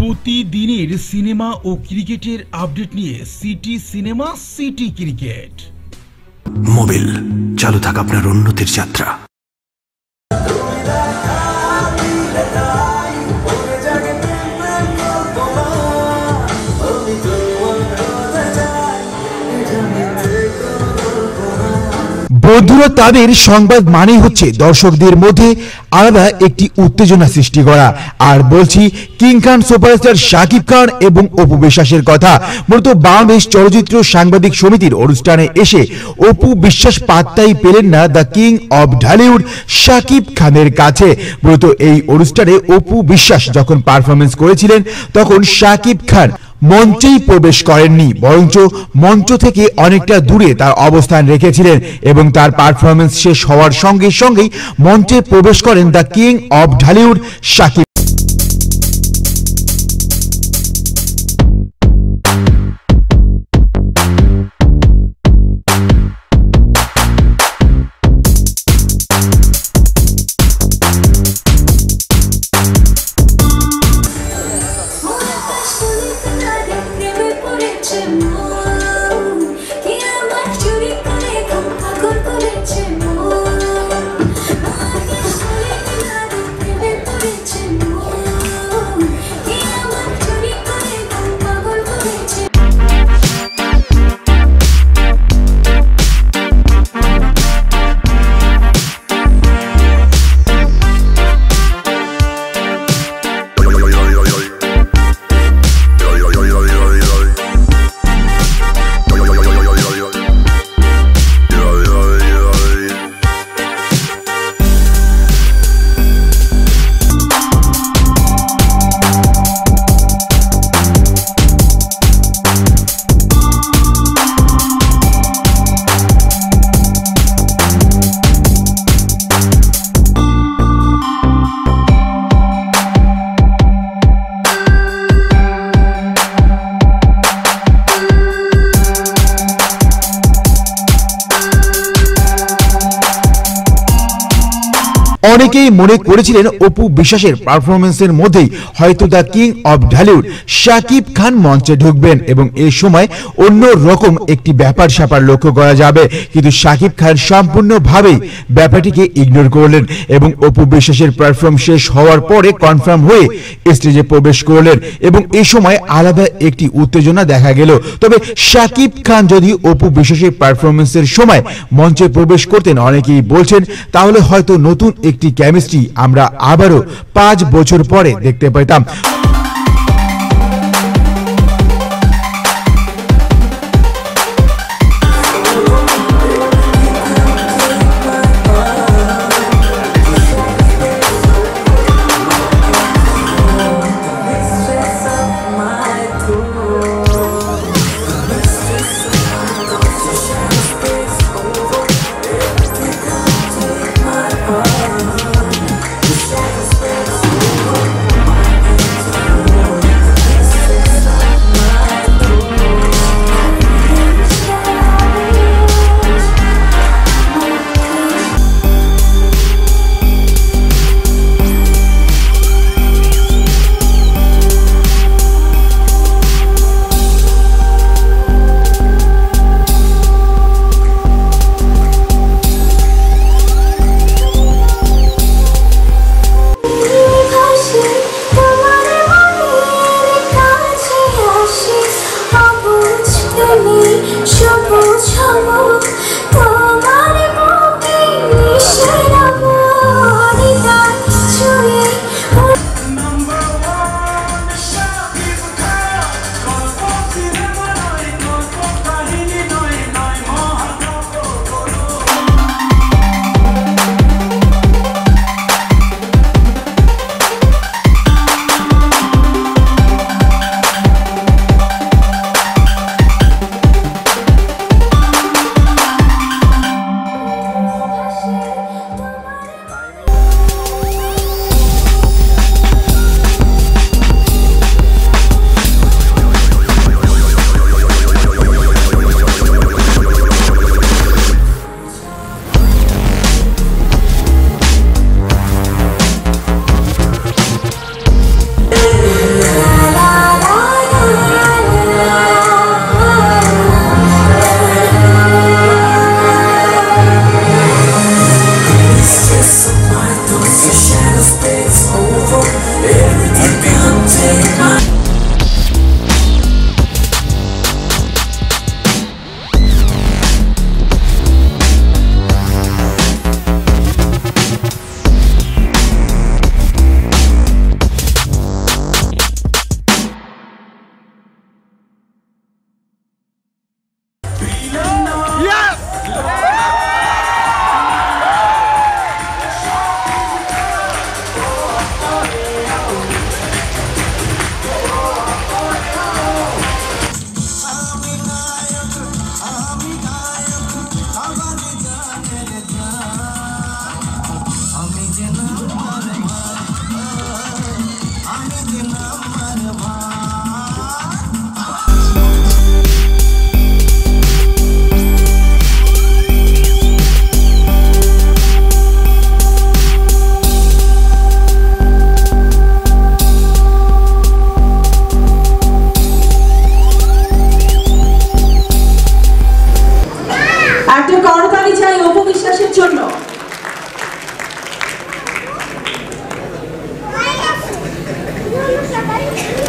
প্রতিদিনের সিনেমা ও ক্রিকেটের আপডেট নিয়ে city cinema city cricket. Mobil, চালু থাক আপনার উন্নতির যাত্রা। বন্ধুরা, তাদের সংবাদ মানেই হচ্ছে দর্শকদের মধ্যে আলাদা একটি উত্তেজনা সৃষ্টি করা। আর বলছি কিং খান সুপারস্টার শাকিব খান এবং অপু বিশ্বাসের কথা। মূলত বাংলাদেশ চলচ্চিত্র সাংবাদিক সমিতির অনুষ্ঠানে এসে অপু বিশ্বাস পাত্তাই পেলেন না the king of Dhallywood Shakib খানের কাছে। মূলত এই অনুষ্ঠানে অপু বিশ্বাস যখন পারফরমেন্স করেছিলেন তখন শাকিব খান মঞ্চেই প্রবেশ করেননি, বরঞ্চ মঞ্চ থেকে অনেকটা দূরে তার অবস্থান রেখেছিলেন এবং তার পারফরমেন্স শেষ হওয়ার সঙ্গে সঙ্গেই মঞ্চে প্রবেশ করেন the king of Dhallywood Shakib. অনেকেই মনে করেছিলেন অপু বিশ্বাসের পারফরমেন্সের মধ্যেই হয়তো the king of Dhallywood Shakib Khan মঞ্চে ঢুকবেন এবং এই সময় অন্য রকম একটি ব্যাপার স্যাপার লক্ষ্য করা যাবে, কিন্তু শাকিব খান সম্পূর্ণভাবেই ব্যাপারটিকে ইগনোর করলেন এবং অপু বিশ্বাসের পারফর্ম শেষ হওয়ার পরে কনফার্ম হয়ে স্টেজে প্রবেশ করলেন এবং এই সময় আলাদা একটি উত্তেজনা দেখা গেল। তবে শাকিব খান যদি অপু বিশ্বাসের পারফরমেন্সের সময় মঞ্চে প্রবেশ করতেন, অনেকেই বলছেন তাহলে হয়তো নতুন একটি কেমিস্ট্রি আমরা আবারও 5 বছর পরে দেখতে পেতাম।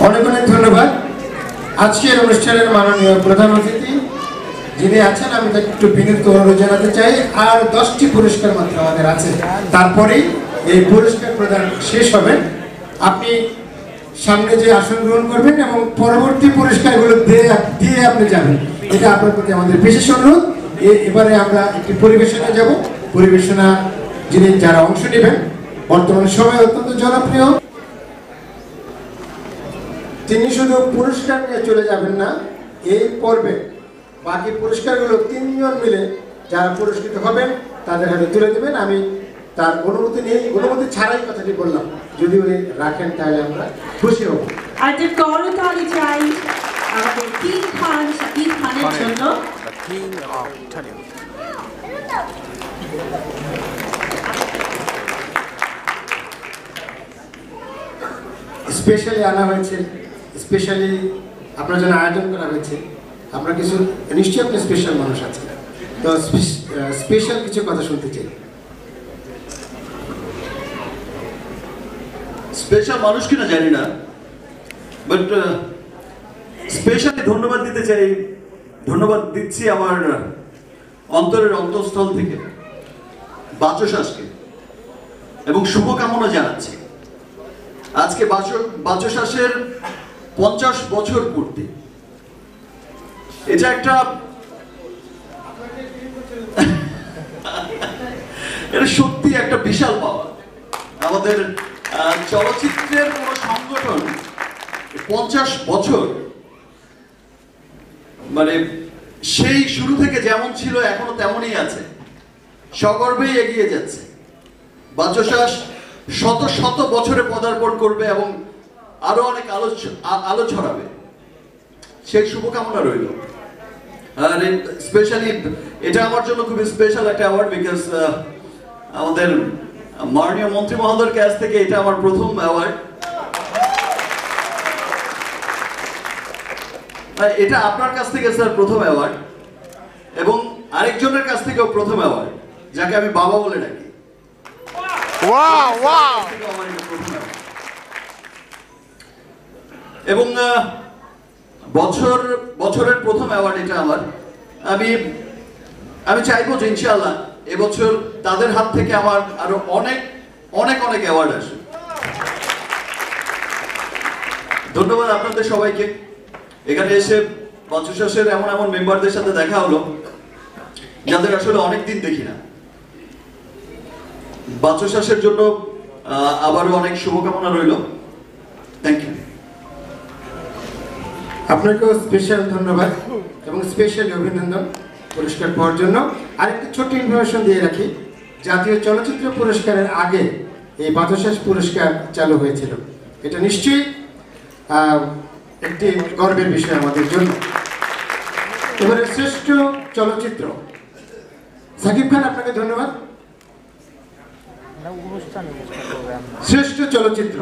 অনেক অনেক ধন্যবাদ। আজকের অনুষ্ঠানের মাননীয় প্রধান অতিথি যিনি আছেন, আমি তাকে একটু বিনীত অনুরোধ জানাতে চাই। আর 10টি পুরস্কার মাত্র আমাদের আছে, তারপরেই এই পুরস্কার প্রদান শেষ হবে। আপনি সামনে যে আসন গ্রহণ করবেন এবং পরবর্তী পুরস্কারগুলো দিয়ে আপনি যাবেন, এটা আপনার প্রতি আমাদের বিশেষ অনুরোধ। এবারে আমরা একটি পরিবেশনা যাব। পরিবেশনা যারা অংশ নেবেন বর্তমান সময়ে অত্যন্ত জনপ্রিয়। তিনি শুধু পুরস্কার নিয়ে চলে যাবেন না, এই পর্বে বাকি পুরস্কারগুলো 3 জন মিলে যারা পুরস্কৃত হবেন তাদের হাতে তুলে দেবেন। আমি তার অনুমতি নিয়ে, অনুমতি ছাড়াই কথাটি বললাম, যদি উনি রাখেন তাহলে আমরা খুশি হব। আর যে করতালি চাই আমাদের কিং খান শাকিব খানের জন্য। স্পেশালি আনা হয়েছে, স্পেশালি আপনার জন্য আয়োজন করা হয়েছে। আপনার কিছু নিশ্চয়ই আপনি স্পেশাল মানুষ আছে, তো স্পেশাল কিছু কথা শুনতে চাই। স্পেশাল মানুষ কিনা জানি না, বাট স্পেশালি ধন্যবাদ দিতে চাই। ধন্যবাদ দিচ্ছি আমার অন্তরের অন্তঃস্থল থেকে বাচসাসকে, এবং শুভকামনা জানাচ্ছি। আজকে বাচসাসের 50 বছর পূর্তি, এটা একটা এটা সত্যি একটা বিশাল পাওয়া। আমাদের চলচ্চিত্রের কোনো সংগঠন 50 বছর, মানে সেই শুরু থেকে যেমন ছিল এখনো তেমনই আছে, সগর্বেই এগিয়ে যাচ্ছে। বাচসাস শত শত বছরে পদার্পণ করবে এবং আরো অনেক আলো ছড়াবে, সেই শুভকামনা রইল। আর স্পেশালি এটা আমার জন্য খুবই স্পেশাল একটা অ্যাওয়ার্ড, বিকজ আমাদের মাননীয় মন্ত্রী মহোদয়ের কাছ থেকে এটা আমার প্রথম অ্যাওয়ার্ড। এটা আপনার কাছ থেকে স্যার প্রথম অ্যাওয়ার্ড, এবং আরেকজনের কাছ থেকেও প্রথম অ্যাওয়ার্ড, যাকে আমি বাবা বলে ডাকি। এবং বছরের প্রথম অ্যাওয়ার্ড এটা আমার। আমি চাইবো যে ইনশাআল্লাহ এবছর তাদের হাত থেকে আমার আরো অনেক অনেক অনেক অ্যাওয়ার্ড আসে। ধন্যবাদ আপনাদের সবাইকে। এখানে এসে বাচসাসের এমন এমন মেম্বারদের সাথে দেখা হলো যাদের আসলে অনেকদিন দেখি না। বাচসাসের জন্য আবারও অনেক শুভকামনা রইল। Thank you. আপনাকেও স্পেশাল ধন্যবাদ এবং স্পেশাল অভিনন্দন পুরস্কার পাওয়ার জন্য। আরেকটি ছোট্ট ইনফরমেশন দিয়ে রাখি, জাতীয় চলচ্চিত্র পুরস্কারের আগে এই বাচসাস পুরস্কার চালু হয়েছিল। এটা নিশ্চয়ই একটি গর্বের বিষয় আমাদের জন্য। এবারে শ্রেষ্ঠ চলচ্চিত্র, সাকিব খান আপনাকে ধন্যবাদ। শ্রেষ্ঠ চলচ্চিত্র